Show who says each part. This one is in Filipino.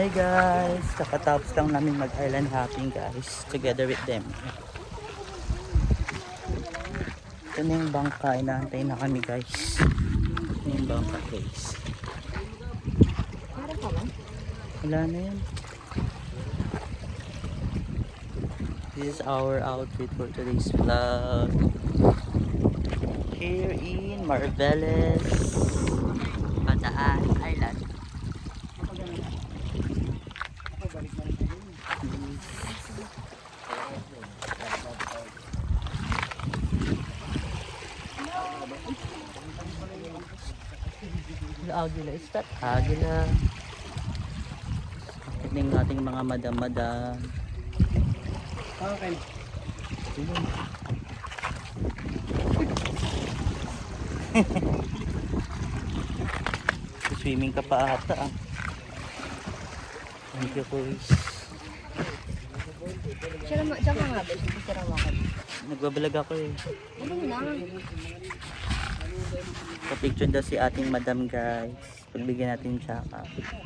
Speaker 1: Hey guys, kakatapos lang namin mag-island hopping guys, together with them. Ito na yung bangka, inaantay na kami guys. Ito na yung bangka guys. Wala na yan. This is our outfit for today's vlog. Here in Marveles, Bataan Island. Agila, is that Agila? Ito yung ating mga madam-madam.
Speaker 2: Okay.
Speaker 1: Swimming ka pa ata ah. Thank you boys.
Speaker 3: Siya ka nga ba? Sira mo ako.
Speaker 1: Nagbabalag ako eh.
Speaker 3: Ano na?
Speaker 1: Pa-picture daw si ating madam guys. Pagbigyan natin siya ka.